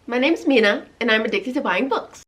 My name's Mina, and I'm addicted to buying books.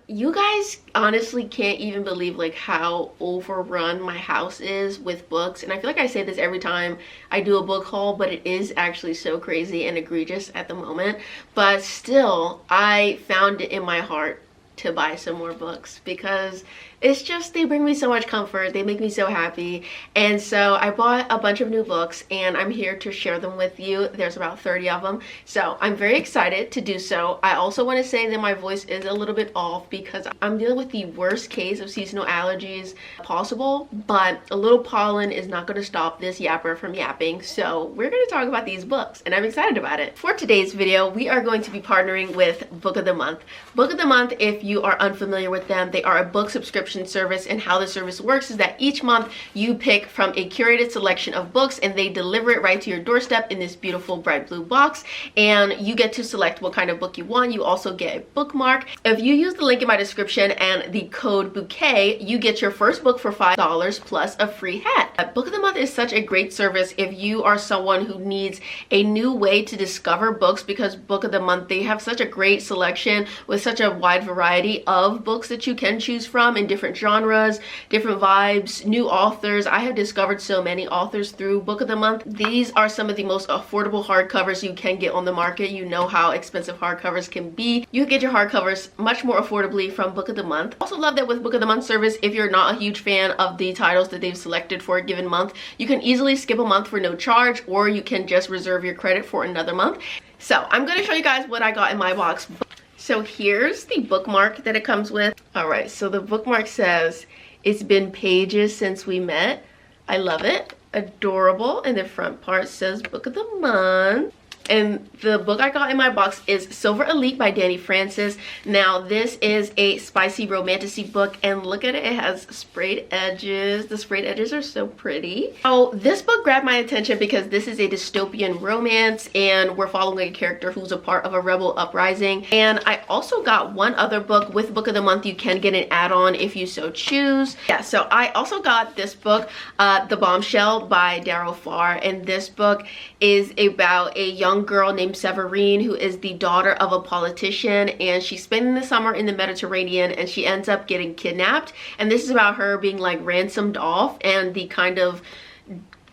You guys honestly can't even believe like how overrun my house is with books, and I feel like I say this every time I do a book haul, but it is actually so crazy and egregious at the moment. But still, I found it in my heart to buy some more books because it's just, they bring me so much comfort, they make me so happy. And so I bought a bunch of new books and I'm here to share them with you. There's about 30 of them, so I'm very excited to do so. I also want to say that my voice is a little bit off because I'm dealing with the worst case of seasonal allergies possible, but a little pollen is not going to stop this yapper from yapping. So we're going to talk about these books and I'm excited about it. For today's video, we are going to be partnering with Book of the Month. Book of the Month, if you are unfamiliar with them, they are a book subscription service, and how the service works is that each month you pick from a curated selection of books and they deliver it right to your doorstep in this beautiful bright blue box, and you get to select what kind of book you want. You also get a bookmark. If you use the link in my description and the code bouquet, you get your first book for $5 plus a free hat. Book of the Month is such a great service if you are someone who needs a new way to discover books, because Book of the Month, they have such a great selection with such a wide variety of books that you can choose from in different genres, different vibes, new authors. I have discovered so many authors through Book of the Month. These are some of the most affordable hardcovers you can get on the market. You know how expensive hardcovers can be. You get your hardcovers much more affordably from Book of the Month. Also love that with Book of the Month service, if you're not a huge fan of the titles that they've selected for a given month, you can easily skip a month for no charge, or you can just reserve your credit for another month. So I'm going to show you guys what I got in my box. So here's the bookmark that it comes with. All right, so the bookmark says, "It's been pages since we met." I love it. Adorable. And the front part says Book of the Month. And the book I got in my box is Silver Elite by Danny Francis. Now this is a spicy romantasy book, and look at it, it has sprayed edges. The sprayed edges are so pretty. So this book grabbed my attention because this is a dystopian romance and we're following a character who's a part of a rebel uprising. And I also got one other book with Book of the Month. You can get an add-on if you so choose. Yeah, so I also got this book, The Bombshell by Darrow Farr, and this book is about a young girl named Severine who is the daughter of a politician, and she's spending the summer in the Mediterranean and she ends up getting kidnapped. And this is about her being like ransomed off and the kind of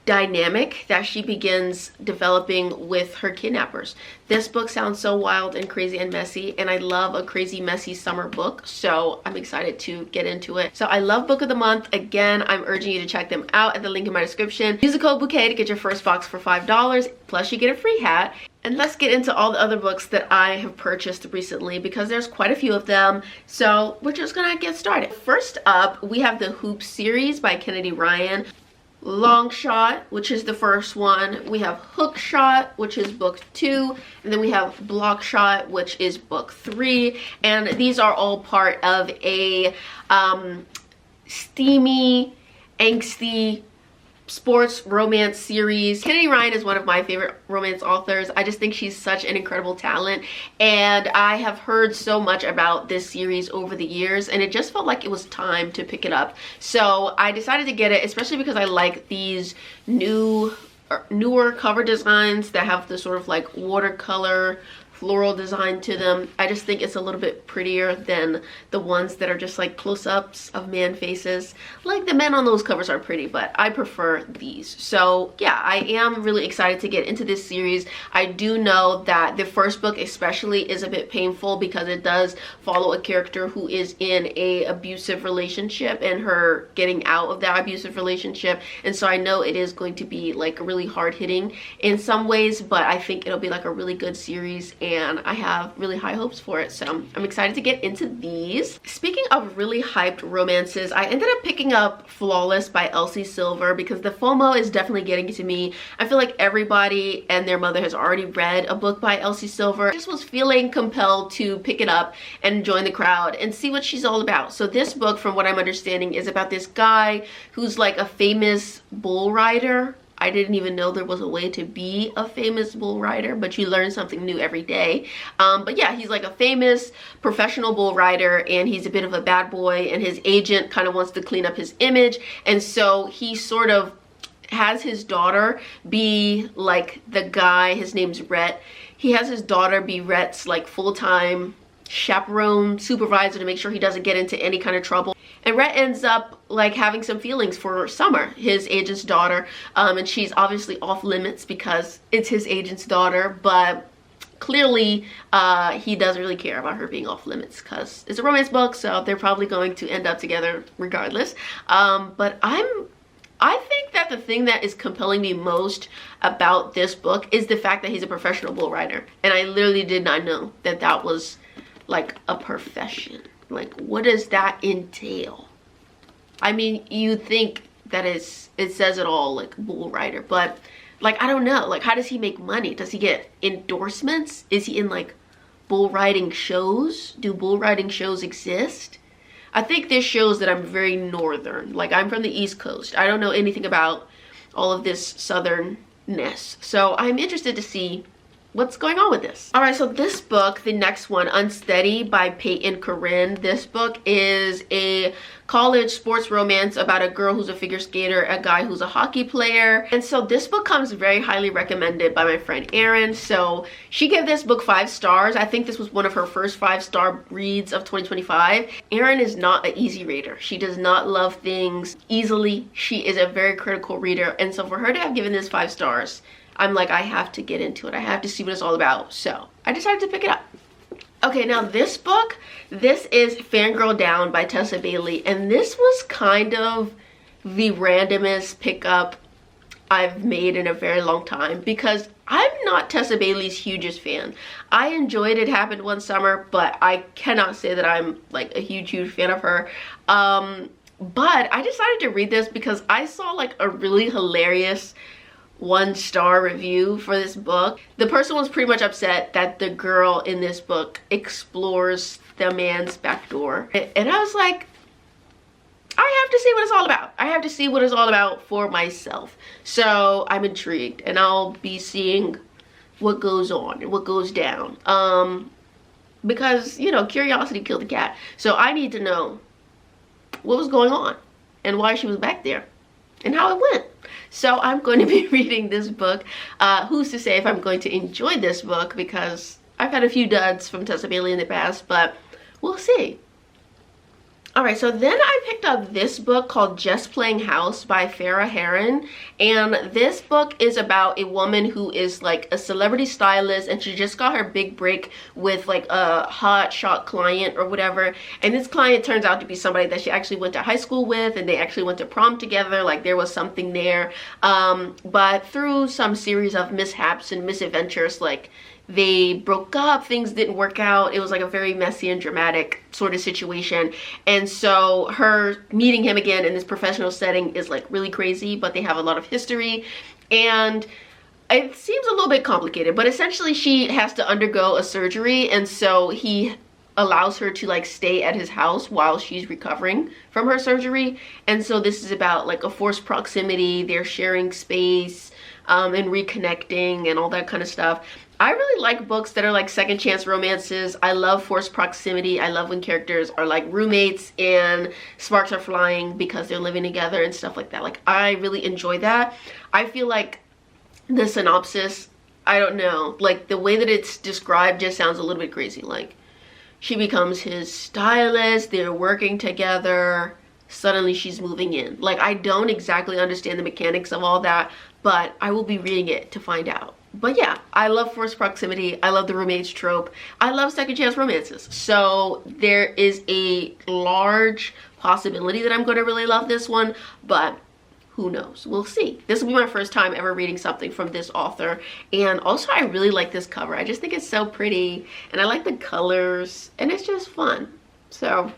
dynamic that she begins developing with her kidnappers. This book sounds so wild and crazy and messy, and I love a crazy messy summer book, so I'm excited to get into it. So I love Book of the Month. Again, I'm urging you to check them out at the link in my description. Use the code bouquet to get your first box for $5 plus you get a free hat. And let's get into all the other books that I have purchased recently, because there's quite a few of them. So we're just gonna get started. First up, we have the Hoop series by Kennedy Ryan. Long Shot, which is the first one. We have Hook Shot, which is book 2, and then we have Block Shot, which is book 3. And these are all part of a steamy, angsty sports romance series. Kennedy Ryan is one of my favorite romance authors. I just think she's such an incredible talent, and I have heard so much about this series over the years, and it just felt like it was time to pick it up. So I decided to get it, especially because I like these newer cover designs that have the sort of like watercolor floral design to them. I just think it's a little bit prettier than the ones that are just like close-ups of man faces. Like the men on those covers are pretty, but I prefer these. So yeah, I am really excited to get into this series. I do know that the first book especially is a bit painful because it does follow a character who is in a abusive relationship and her getting out of that abusive relationship. And so I know it is going to be like really hard-hitting in some ways, but I think it'll be like a really good series, and I have really high hopes for it, so I'm excited to get into these. Speaking of really hyped romances, I ended up picking up Flawless by Elsie Silver because the FOMO is definitely getting to me. I feel like everybody and their mother has already read a book by Elsie Silver. I just was feeling compelled to pick it up and join the crowd and see what she's all about. So this book, from what I'm understanding, is about this guy who's like a famous bull rider. I didn't even know there was a way to be a famous bull rider, but you learn something new every day. But yeah, he's like a famous professional bull rider, and he's a bit of a bad boy, and his agent kind of wants to clean up his image, and so he sort of has his daughter be like the guy. His name's Rhett. he has his daughter be Rhett's like full-time chaperone supervisor to make sure he doesn't get into any kind of trouble. And Rhett ends up like having some feelings for Summer, his agent's daughter, and she's obviously off limits because it's his agent's daughter, but clearly he doesn't really care about her being off limits because it's a romance book, so they're probably going to end up together regardless. But I think that the thing that is compelling me most about this book is the fact that he's a professional bull rider, and I literally did not know that that was like a profession. Like, what does that entail? I mean, you think that it says it all, like bull rider, but like, I don't know, like, how does he make money? Does he get endorsements? Is he in like bull riding shows? Do bull riding shows exist? I think this shows that I'm very northern. Like, I'm from the East Coast. I don't know anything about all of this southernness, so I'm interested to see what's going on with this. All right, so this book, the next one, Unsteady by Peyton Corinne. This book is a college sports romance about a girl who's a figure skater, a guy who's a hockey player. And so this book comes very highly recommended by my friend Erin. So she gave this book 5 stars. I think this was one of her first 5-star reads of 2025. Erin is not an easy reader. She does not love things easily. She is a very critical reader. And so for her to have given this 5 stars, I'm like, I have to get into it. I have to see what it's all about. So I decided to pick it up. Okay, now this book, this is Fangirl Down by Tessa Bailey. And this was kind of the randomest pickup I've made in a very long time because I'm not Tessa Bailey's hugest fan. I enjoyed It Happened One Summer, but I cannot say that I'm like a huge fan of her. But I decided to read this because I saw like a really hilarious 1-star review for this book. The person was pretty much upset that the girl in this book explores the man's back door. And I was like, I have to see what it's all about. I have to see what it's all about for myself. So I'm intrigued, and I'll be seeing what goes on and what goes down. Because, you know, curiosity killed the cat. So I need to know what was going on and why she was back there and how it went. So I'm going to be reading this book. Who's to say if I'm going to enjoy this book, because I've had a few duds from Tessa Bailey in the past, but we'll see. Alright, so then I picked up this book called Just Playing House by Farrah Heron. And this book is about a woman who is like a celebrity stylist, and she just got her big break with like a hot shot client or whatever. And this client turns out to be somebody that she actually went to high school with, and they actually went to prom together. Like, there was something there. But through some series of mishaps and misadventures, like, they broke up, things didn't work out. It was like a very messy and dramatic sort of situation. And so her meeting him again in this professional setting is like really crazy, but they have a lot of history. And it seems a little bit complicated, but essentially she has to undergo a surgery, and so he allows her to like stay at his house while she's recovering from her surgery. And so this is about like a forced proximity. They're sharing space and reconnecting and all that kind of stuff. I really like books that are like second chance romances. I love forced proximity. I love when characters are like roommates and sparks are flying because they're living together and stuff like that. Like, I really enjoy that. I feel like the synopsis, I don't know, like the way that it's described just sounds a little bit crazy. Like, she becomes his stylist, they're working together, suddenly she's moving in. Like, I don't exactly understand the mechanics of all that, but I will be reading it to find out. But yeah, I love forced proximity. I love the roommates trope. I love second chance romances. So there is a large possibility that I'm going to really love this one, but who knows? We'll see. This will be my first time ever reading something from this author. And also, I really like this cover. I just think it's so pretty, and I like the colors, and it's just fun. So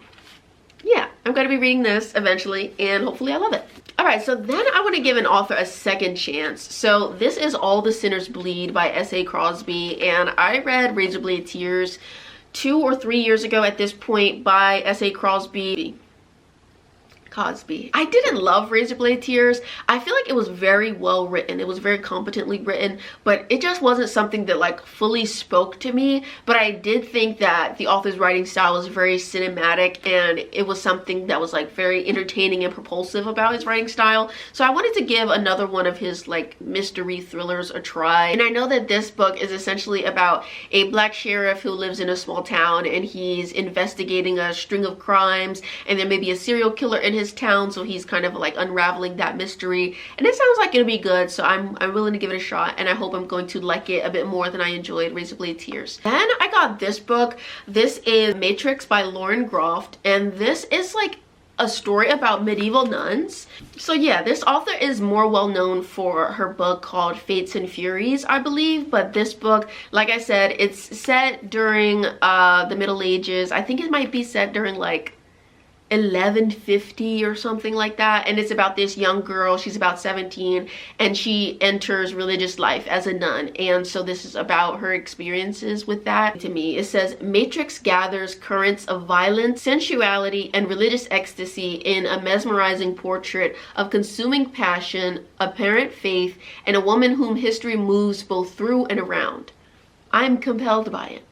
yeah, I'm going to be reading this eventually, and hopefully I love it. Alright, so then I want to give an author a second chance. So this is All the Sinners Bleed by S.A. Crosby, and I read Razorblade Tears 2 or 3 years ago at this point by S.A. Crosby. Cosby. I didn't love Razorblade Tears. I feel like it was very well written. It was very competently written, but it just wasn't something that like fully spoke to me. But I did think that the author's writing style was very cinematic, and it was something that was like very entertaining and propulsive about his writing style. So I wanted to give another one of his like mystery thrillers a try. And I know that this book is essentially about a black sheriff who lives in a small town, and he's investigating a string of crimes, and there may be a serial killer in his town, so he's kind of like unraveling that mystery. And it sounds like it'll be good, so I'm willing to give it a shot, and I hope I'm going to like it a bit more than I enjoyed Razorblade Tears. Then I got this book. This is Matrix by Lauren Groff, and this is like a story about medieval nuns. So yeah, this author is more well known for her book called Fates and Furies, I believe, but this book, like I said, it's set during the Middle Ages. I think it might be set during like 1150 or something like that, and it's about this young girl. She's about 17, and she enters religious life as a nun, and so this is about her experiences with that. To me, it says Matrix gathers currents of violence, sensuality, and religious ecstasy in a mesmerizing portrait of consuming passion, apparent faith, and a woman whom history moves both through and around. I'm compelled by it.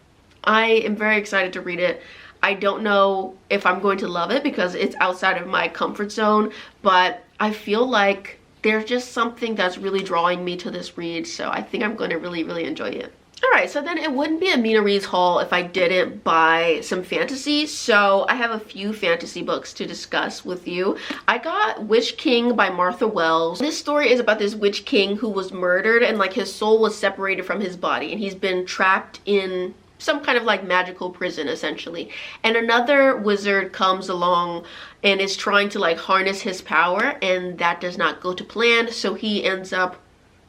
I am very excited to read it. I don't know if I'm going to love it because it's outside of my comfort zone, but I feel like there's just something that's really drawing me to this read, so I think I'm going to really enjoy it. Alright, so then it wouldn't be a Mina Reads haul if I didn't buy some fantasy, so I have a few fantasy books to discuss with you. I got Witch King by Martha Wells. This story is about this Witch King who was murdered, and like his soul was separated from his body, and he's been trapped in some kind of like magical prison essentially, and another wizard comes along and is trying to like harness his power, and that does not go to plan, so he ends up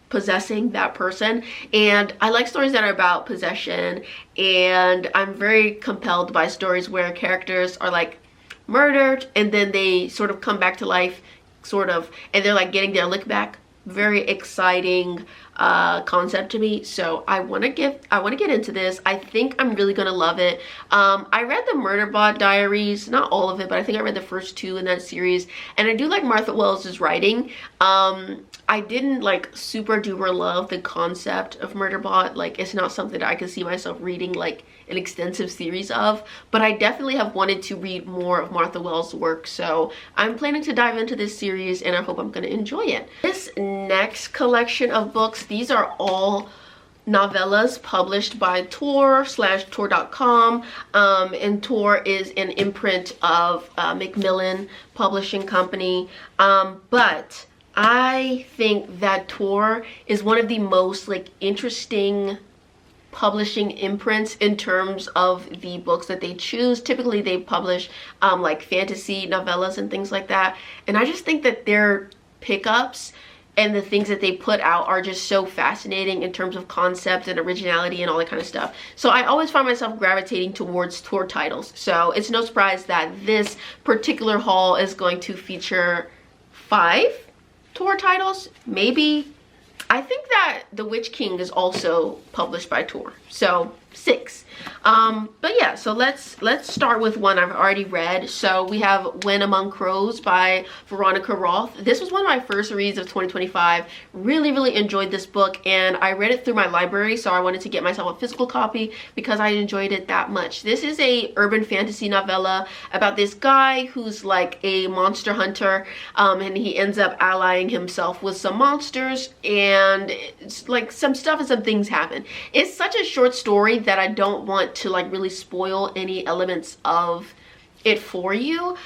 possessing that person. And I like stories that are about possession, and I'm very compelled by stories where characters are like murdered and then they sort of come back to life, sort of, and they're like getting their lick back. Very exciting concept to me, so I want to get into this. I think I'm really gonna love it. I read the Murderbot Diaries, not all of it, but I think I read the first two in that series, and I do like Martha Wells' writing. I didn't like super duper love the concept of Murderbot. Like, it's not something that I could see myself reading like an extensive series of, but I definitely have wanted to read more of Martha Wells' work, so I'm planning to dive into this series, and I hope I'm going to enjoy it. This next collection of books, these are all novellas published by Tor/Tor.com, and Tor is an imprint of Macmillan Publishing Company, but I think that Tor is one of the most like interesting publishing imprints in terms of the books that they choose. Typically they publish like fantasy novellas and things like that, and I just think that their pickups and the things that they put out are just so fascinating in terms of concept and originality and all that kind of stuff. So I always find myself gravitating towards Tor titles, so it's no surprise that this particular haul is going to feature 5 Tor titles, maybe. I think that The Witch King is also published by Tor, so 6. But yeah, so let's start with one I've already read. So we have When Among Crows by Veronica Roth. This was one of my first reads of 2025. Really enjoyed this book, and I read it through my library, so I wanted to get myself a physical copy because I enjoyed it that much. This is a urban fantasy novella about this guy who's like a monster hunter, and he ends up allying himself with some monsters, and it's like some stuff and some things happen. It's such a short story that I don't want to like really spoil any elements of it for you,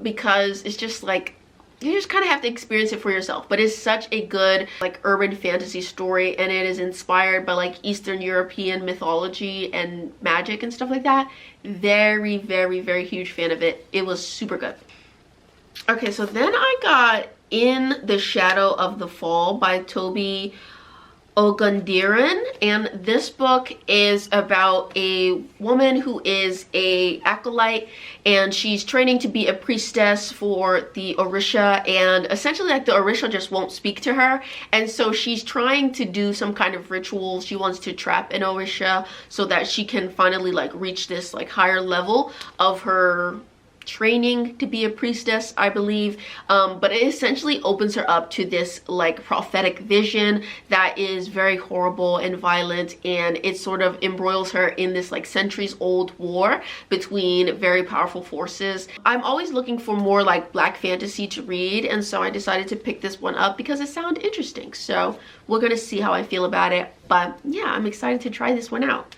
because it's just like you just kind of have to experience it for yourself. But it's such a good like urban fantasy story, and it is inspired by like Eastern European mythology and magic and stuff like that. Very huge fan of it. It was super good. Okay, so then I got In the Shadow of the Fall by Toby Ogundiran, and this book is about a woman who is a acolyte, and she's training to be a priestess for the Orisha, and essentially like the Orisha just won't speak to her, and so she's trying to do some kind of ritual. She wants to trap an Orisha so that she can finally like reach this like higher level of her training to be a priestess, I believe. But it essentially opens her up to this like prophetic vision that is very horrible and violent, and it sort of embroils her in this like centuries old war between very powerful forces. I'm always looking for more like black fantasy to read, and so I decided to pick this one up because it sounded interesting. So we're gonna see how I feel about it, but yeah, I'm excited to try this one out.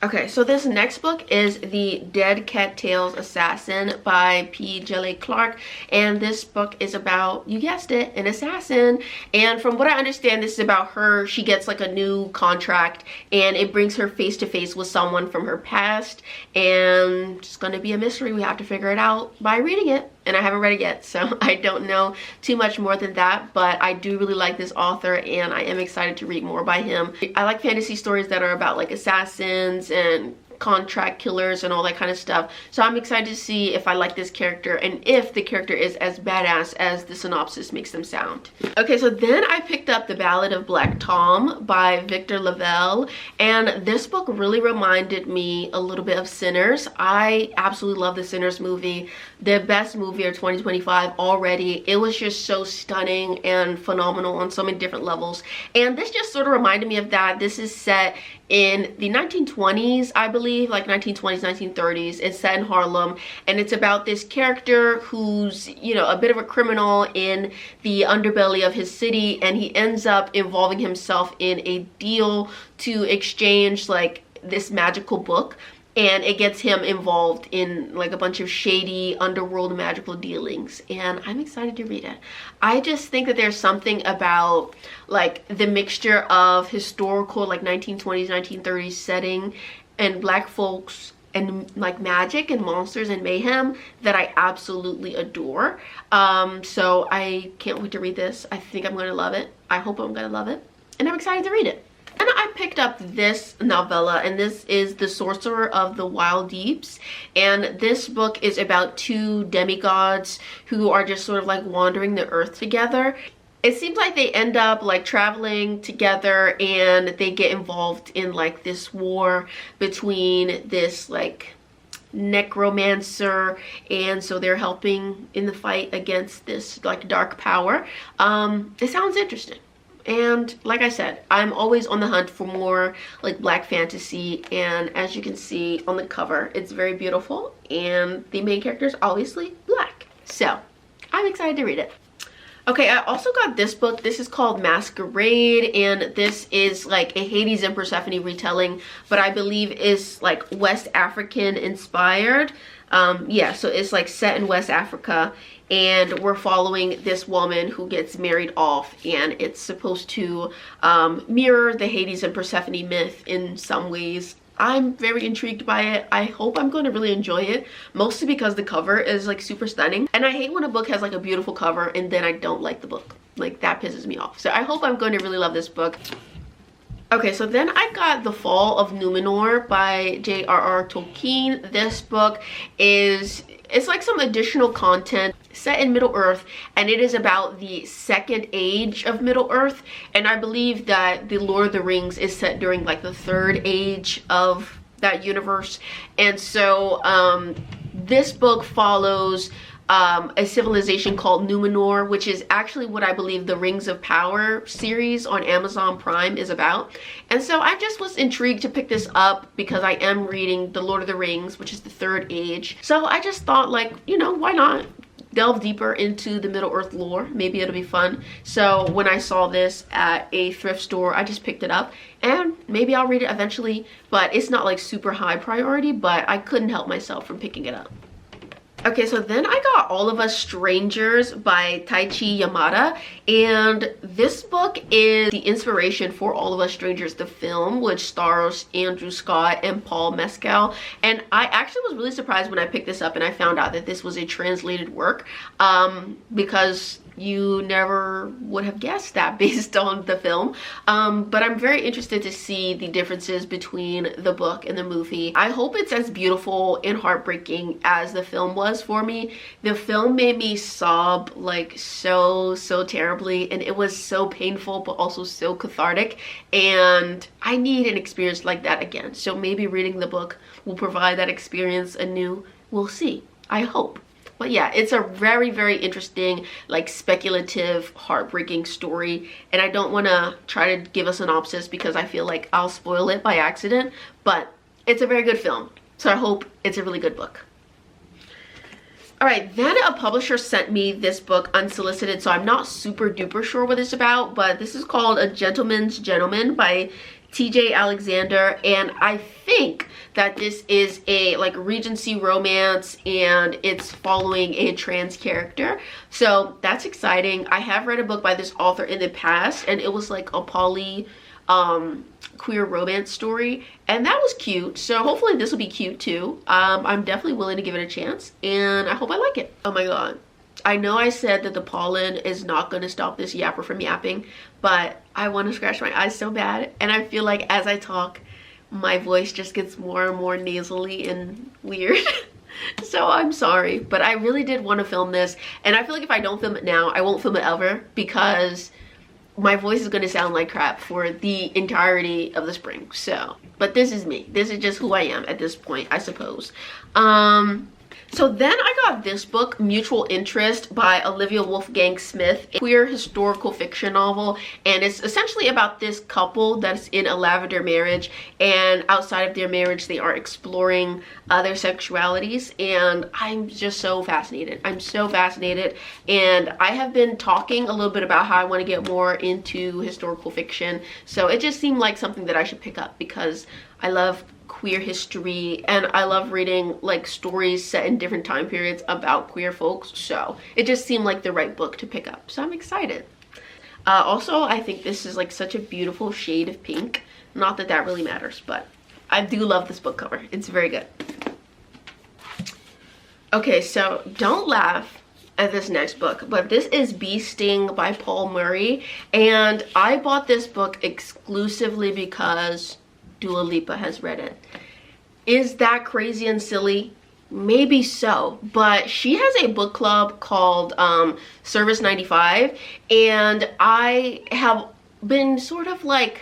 Okay, so this next book is The Dead Cat Tales Assassin by P. Djèlí Clark, and this book is about, you guessed it, an assassin. And from what I understand, this is about her. She gets like a new contract, and it brings her face to face with someone from her past, and it's gonna be a mystery. We have to figure it out by reading it, and I haven't read it yet, so I don't know too much more than that, but I do really like this author, and I am excited to read more by him. I like fantasy stories that are about like assassins and contract killers and all that kind of stuff, so I'm excited to see if I like this character and if the character is as badass as the synopsis makes them sound. Okay, so then I picked up The Ballad of Black Tom by Victor Lavelle, and this book really reminded me a little bit of Sinners. I absolutely love the Sinners movie, the best movie of 2025 already. It was just so stunning and phenomenal on so many different levels, and this just sort of reminded me of that. This is set in the 1920s, I believe, like 1920s, 1930s. It's set in Harlem, and it's about this character who's, you know, a bit of a criminal in the underbelly of his city, and he ends up involving himself in a deal to exchange like this magical book, and it gets him involved in like a bunch of shady underworld magical dealings, and I'm excited to read it. I just think that there's something about like the mixture of historical like 1920s 1930s setting and black folks and like magic and monsters and mayhem that I absolutely adore. So I can't wait to read this. I think I'm gonna love it. I hope I'm gonna love it, and I'm excited to read it. And I picked up this novella, and this is The Sorcerer of the Wild Deeps, and this book is about two demigods who are just sort of like wandering the earth together. It seems like they end up like traveling together, and they get involved in like this war between this like necromancer, and so they're helping in the fight against this like dark power. It sounds interesting. And like I said, I'm always on the hunt for more like black fantasy, and as you can see on the cover, it's very beautiful, and the main character is obviously black. So I'm excited to read it. Okay, I also got this book. This is called Masquerade, and this is like a Hades and Persephone retelling, but I believe is like West African inspired. Yeah, so it's like set in West Africa, and we're following this woman who gets married off, and it's supposed to mirror the Hades and Persephone myth in some ways. I'm very intrigued by it. I hope I'm going to really enjoy it, mostly because the cover is like super stunning, and I hate when a book has like a beautiful cover and then I don't like the book. Like that pisses me off. So I hope I'm going to really love this book. Okay, so then I got The Fall of Numenor by J.R.R. Tolkien. This book is, it's like some additional content set in Middle Earth, and it is about the second age of Middle Earth, and I believe that the Lord of the Rings is set during like the third age of that universe. And so this book follows a civilization called Numenor, which is actually what I believe the Rings of Power series on Amazon Prime is about. And so I just was intrigued to pick this up because I am reading The Lord of the Rings, which is the third age. So I just thought, like, you know, why not delve deeper into the Middle Earth lore? Maybe it'll be fun. So when I saw this at a thrift store, I just picked it up, and maybe I'll read it eventually, but it's not like super high priority, but I couldn't help myself from picking it up. Okay, so then I got All of Us Strangers by Taichi Yamada, and this book is the inspiration for All of Us Strangers, the film, which stars Andrew Scott and Paul Mescal. And I actually was really surprised when I picked this up and I found out that this was a translated work, because you never would have guessed that based on the film. But I'm very interested to see the differences between the book and the movie. I hope it's as beautiful and heartbreaking as the film was for me. The film made me sob like so terribly, and it was so painful but also so cathartic, and I need an experience like that again. So maybe reading the book will provide that experience anew. We'll see. I hope. But yeah, it's a very, very interesting, like speculative, heartbreaking story. And I don't want to try to give a synopsis because I feel like I'll spoil it by accident. But it's a very good film. So I hope it's a really good book. All right, then a publisher sent me this book unsolicited, so I'm not super duper sure what it's about, but this is called A Gentleman's Gentleman by TJ Alexander, and I think that this is a like Regency romance and it's following a trans character. So that's exciting. I have read a book by this author in the past and it was like a poly queer romance story and that was cute, so hopefully this will be cute too. I'm definitely willing to give it a chance and I hope I like it. Oh my god, I know I said that the pollen is not going to stop this yapper from yapping, but I want to scratch my eyes so bad and I feel like as I talk my voice just gets more and more nasally and weird. So I'm sorry, but I really did want to film this and I feel like if I don't film it now I won't film it ever because my voice is going to sound like crap for the entirety of the spring. So, but this is me. This is just who I am at this point, I suppose. So then I got this book, Mutual Interest by Olivia Wolfgang Smith, a queer historical fiction novel, and it's essentially about this couple that's in a lavender marriage, and outside of their marriage they are exploring their sexualities, and I'm just so fascinated. I'm so fascinated, and I have been talking a little bit about how I want to get more into historical fiction, so it just seemed like something that I should pick up because I love queer history and I love reading like stories set in different time periods about queer folks, so it just seemed like the right book to pick up, so I'm excited. Also, I think this is like such a beautiful shade of pink, not that that really matters, but I do love this book cover. It's very good. Okay, so don't laugh at this next book, but this is Bee Sting by Paul Murray, and I bought this book exclusively because Dua Lipa has read it. Is that crazy and silly? Maybe so, but she has a book club called Service 95, and I have been sort of like,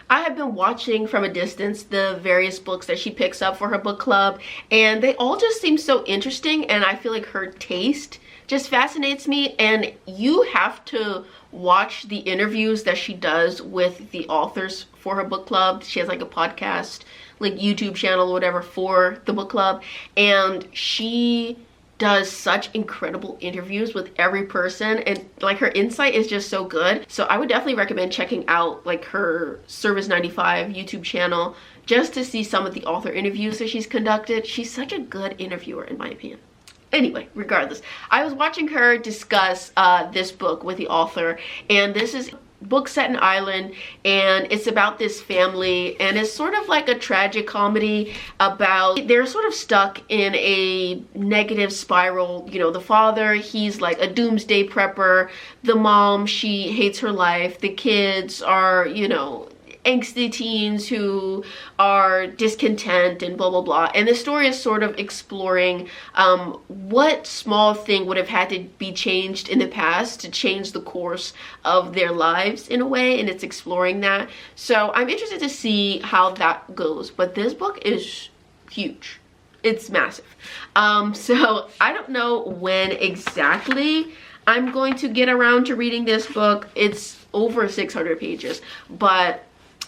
I have been watching from a distance the various books that she picks up for her book club, and they all just seem so interesting, and I feel like her taste just fascinates me, and you have to watch the interviews that she does with the authors for her book club. She has like a podcast, like YouTube channel or whatever for the book club, and she does such incredible interviews with every person, and like her insight is just so good. So I would definitely recommend checking out like her Service 95 YouTube channel just to see some of the author interviews that she's conducted. She's such a good interviewer in my opinion. Anyway, regardless, I was watching her discuss this book with the author, and this is a book set in Ireland, and it's about this family, and it's sort of like a tragic comedy about, they're sort of stuck in a negative spiral. You know, the father, he's like a doomsday prepper, the mom, she hates her life, the kids are, you know, angsty teens who are discontent and blah blah blah, and the story is sort of exploring what small thing would have had to be changed in the past to change the course of their lives in a way, and it's exploring that. So I'm interested to see how that goes, but this book is huge. It's massive. So I don't know when exactly I'm going to get around to reading this book. It's over 600 pages, but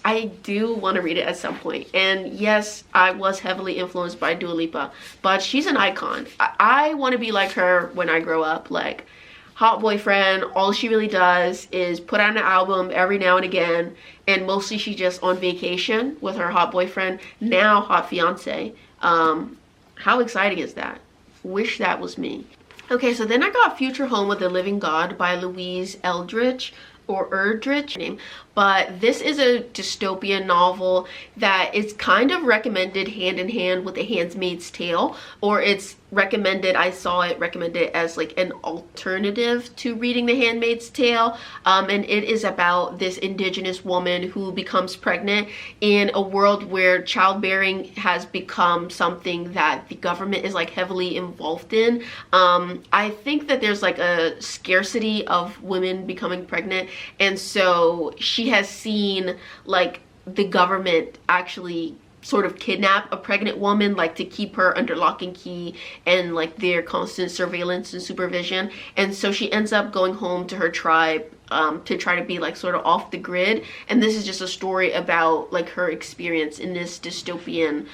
I do want to read it at some point. And yes, I was heavily influenced by Dua Lipa, but she's an icon. I want to be like her when I grow up. Like, hot boyfriend, all she really does is put out an album every now and again, and mostly she's just on vacation with her hot boyfriend, now hot fiance. How exciting is that? Wish that was me. Okay, so then I got Future Home with the Living God by Louise Eldridge, or Erdrich name, but this is a dystopian novel that is kind of recommended hand in hand with The Handmaid's Tale, or it's recommended, I saw it recommended as like an alternative to reading The Handmaid's Tale, and it is about this indigenous woman who becomes pregnant in a world where childbearing has become something that the government is like heavily involved in. I think that there's like a scarcity of women becoming pregnant, and so she has seen like the government actually sort of kidnap a pregnant woman, like to keep her under lock and key and like their constant surveillance and supervision. And so she ends up going home to her tribe to try to be like sort of off the grid. And this is just a story about like her experience in this dystopian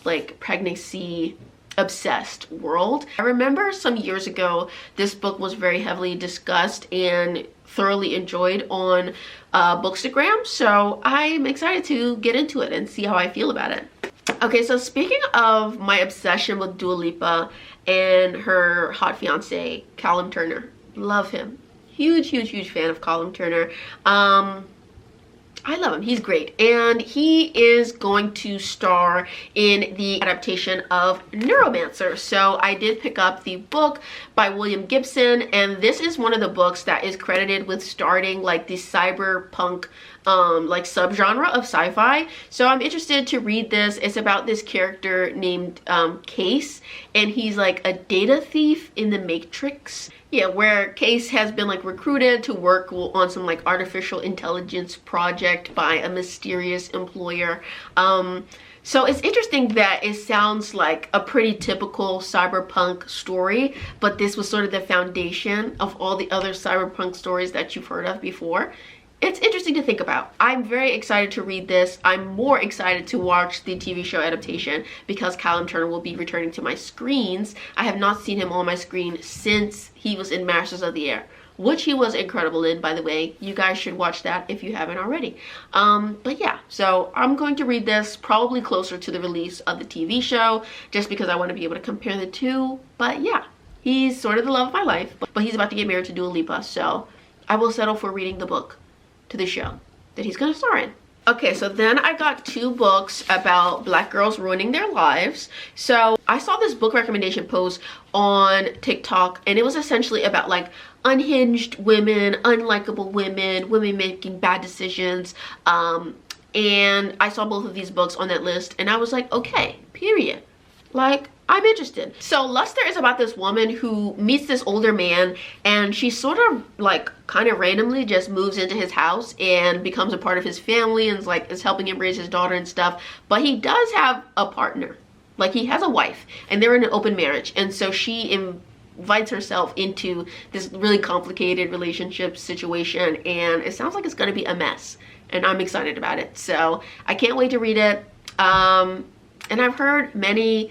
like pregnancy obsessed world. I remember some years ago this book was very heavily discussed and thoroughly enjoyed on Bookstagram, so I'm excited to get into it and see how I feel about it. Okay, so speaking of my obsession with Dua Lipa and her hot fiance Callum Turner, love him. Huge fan of Callum Turner. I love him. He's great. And he is going to star in the adaptation of Neuromancer. So I did pick up the book by William Gibson, and this is one of the books that is credited with starting like the cyberpunk like subgenre of sci-fi. So I'm interested to read this. It's about this character named Case, and he's like a data thief in the Matrix. Yeah, where Case has been like recruited to work on some like artificial intelligence project by a mysterious employer. So it's interesting that it sounds like a pretty typical cyberpunk story, but this was sort of the foundation of all the other cyberpunk stories that you've heard of before. It's interesting to think about. I'm very excited to read this. I'm more excited to watch the TV show adaptation because Callum Turner will be returning to my screens. I have not seen him on my screen since he was in Masters of the Air, which he was incredible in, by the way. You guys should watch that if you haven't already. But yeah, so I'm going to read this probably closer to the release of the TV show just because I want to be able to compare the two. But yeah, he's sort of the love of my life, but he's about to get married to Dua Lipa, so I will settle for reading the book to the show that he's gonna star in. Okay, so then I got 2 books about black girls ruining their lives. So I saw this book recommendation post on TikTok, and it was essentially about like unhinged women, unlikable women, women making bad decisions. And I saw both of these books on that list, and I was like, okay, period. Like, I'm interested. So Luster is about this woman who meets this older man, and she sort of like kind of randomly just moves into his house and becomes a part of his family and is helping him raise his daughter and stuff. But he does have a partner. Like, he has a wife, and they're in an open marriage. And so she invites herself into this really complicated relationship situation, and it sounds like it's gonna be a mess. And I'm excited about it. So I can't wait to read it. And I've heard many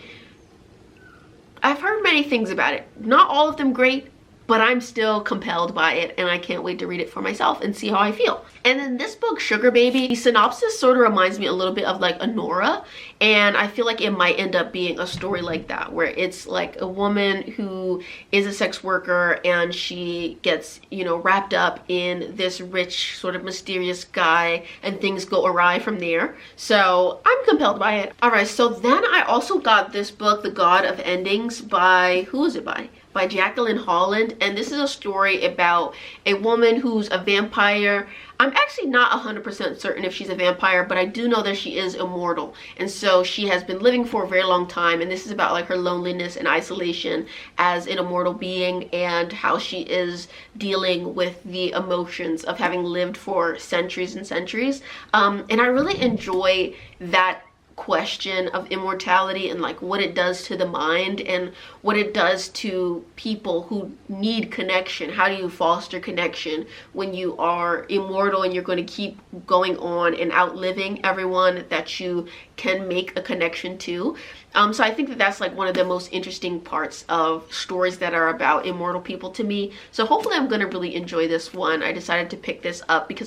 things about it. Not all of them great, but I'm still compelled by it, and I can't wait to read it for myself and see how I feel. And then this book, Sugar Baby, the synopsis sort of reminds me a little bit of like Anora, and I feel like it might end up being a story like that, where it's like a woman who is a sex worker and she gets, you know, wrapped up in this rich sort of mysterious guy, and things go awry from there. So I'm compelled by it. All right, so then I also got this book, The God of Endings, by, who is it by? By Jacqueline Holland, and this is a story about a woman who's a vampire. I'm actually not 100% certain if she's a vampire, but I do know that she is immortal, and so she has been living for a very long time, and this is about like her loneliness and isolation as an immortal being, and how she is dealing with the emotions of having lived for centuries and centuries. And I really enjoy that question of immortality and like what it does to the mind and what it does to people who need connection. How do you foster connection when you are immortal and you're going to keep going on and outliving everyone that you can make a connection to? So I think that that's like one of the most interesting parts of stories that are about immortal people to me. So hopefully I'm going to really enjoy this one. I decided to pick this up because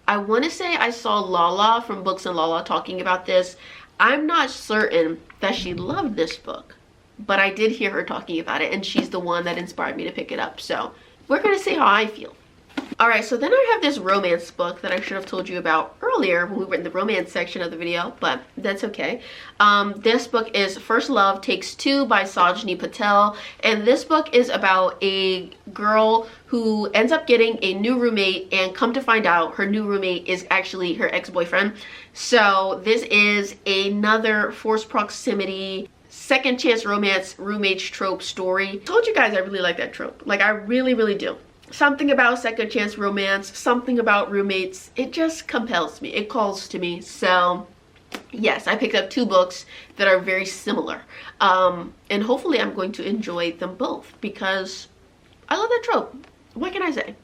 I want to say I saw Lala from Books and Lala talking about this. I'm not certain that she loved this book, but I did hear her talking about it, and she's the one that inspired me to pick it up. So we're going to see how I feel. All right, so then I have this romance book that I should have told you about earlier when we were in the romance section of the video, but that's okay. This book is First Love Takes Two by Sajni Patel, and this book is about a girl who ends up getting a new roommate, and come to find out her new roommate is actually her ex-boyfriend. So this is another forced proximity, second chance romance, roommates trope story. I told you guys I really like that trope. Like, I really do. Something about second chance romance, something about roommates, it just compels me, it calls to me. So yes, I picked up 2 books that are very similar. And hopefully I'm going to enjoy them both because I love that trope. What can I say?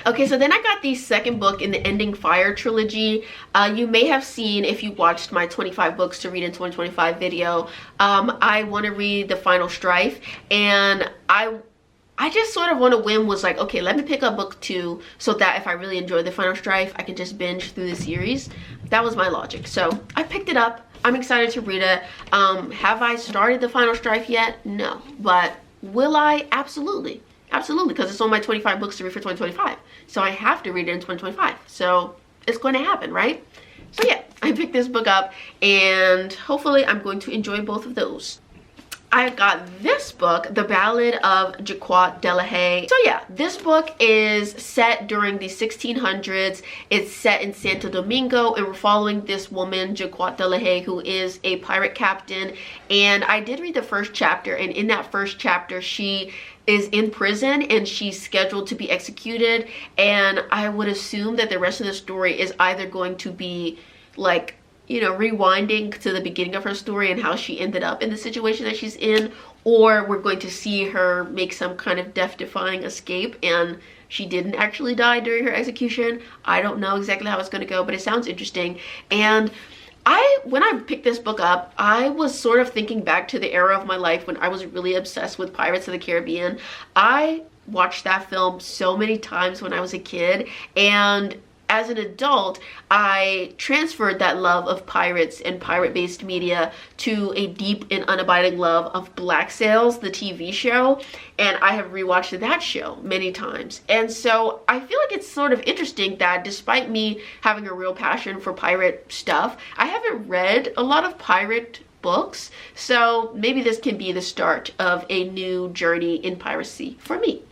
Okay, so then I got the second book in the Ending Fire trilogy. You may have seen, if you watched my 25 books to read in 2025 video, I want to read The Final Strife, and I just sort of on a whim was like, okay, let me pick up book 2 so that if I really enjoy The Final Strife, I can just binge through the series. That was my logic. So I picked it up. I'm excited to read it. Have I started The Final Strife yet? No. But will I? Absolutely. Absolutely, because it's on my 25 books to read for 2025. So I have to read it in 2025. So it's going to happen, right? So yeah, I picked this book up and hopefully I'm going to enjoy both of those. I got this book, The Ballad of Jacquot de la Haye. So yeah, this book is set during the 1600s. It's set in Santo Domingo, and we're following this woman, Jacquot de la Haye, who is a pirate captain. And I did read the first chapter, and in that first chapter, she is in prison and she's scheduled to be executed. And I would assume that the rest of the story is either going to be like, you know, rewinding to the beginning of her story and how she ended up in the situation that she's in, or we're going to see her make some kind of death-defying escape and she didn't actually die during her execution. I don't know exactly how it's going to go, but it sounds interesting. And when I picked this book up, I was sort of thinking back to the era of my life when I was really obsessed with Pirates of the Caribbean. I watched that film so many times when I was a kid, and as an adult, I transferred that love of pirates and pirate-based media to a deep and unabiding love of Black Sails, the TV show, and I have rewatched that show many times. And so I feel like it's sort of interesting that despite me having a real passion for pirate stuff, I haven't read a lot of pirate books, so maybe this can be the start of a new journey in piracy for me.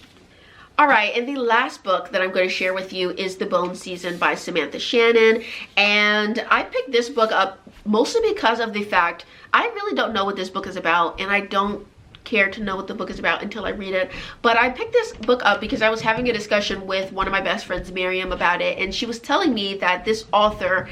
Alright, and the last book that I'm going to share with you is The Bone Season by Samantha Shannon. And I picked this book up mostly because of the fact I really don't know what this book is about, and I don't care to know what the book is about until I read it. But I picked this book up because I was having a discussion with one of my best friends, Miriam, about it, and she was telling me that this author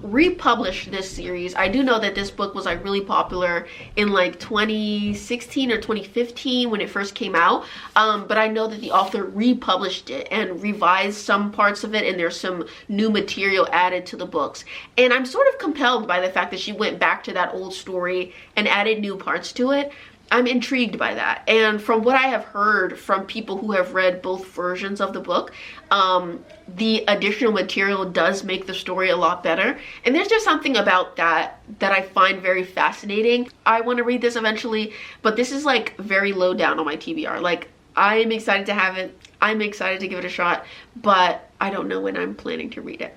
republished this series. I do know that this book was like really popular in like 2016 or 2015 when it first came out, but I know that the author republished it and revised some parts of it, and there's some new material added to the books. And I'm sort of compelled by the fact that she went back to that old story and added new parts to it. I'm intrigued by that, and from what I have heard from people who have read both versions of the book, the additional material does make the story a lot better, and there's just something about that I find very fascinating. I want to read this eventually, but this is like very low down on my TBR. Like, I am excited to have it, I'm excited to give it a shot, but I don't know when I'm planning to read it.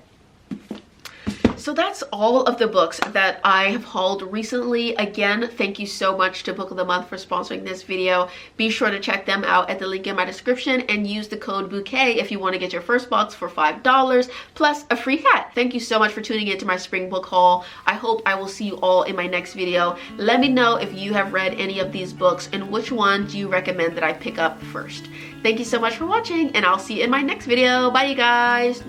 So that's all of the books that I have hauled recently. Again, thank you so much to Book of the Month for sponsoring this video. Be sure to check them out at the link in my description and use the code bouquet if you want to get your first box for $5 plus a free hat. Thank you so much for tuning into my spring book haul. I hope I will see you all in my next video. Let me know if you have read any of these books and which one do you recommend that I pick up first. Thank you so much for watching, and I'll see you in my next video. Bye, you guys.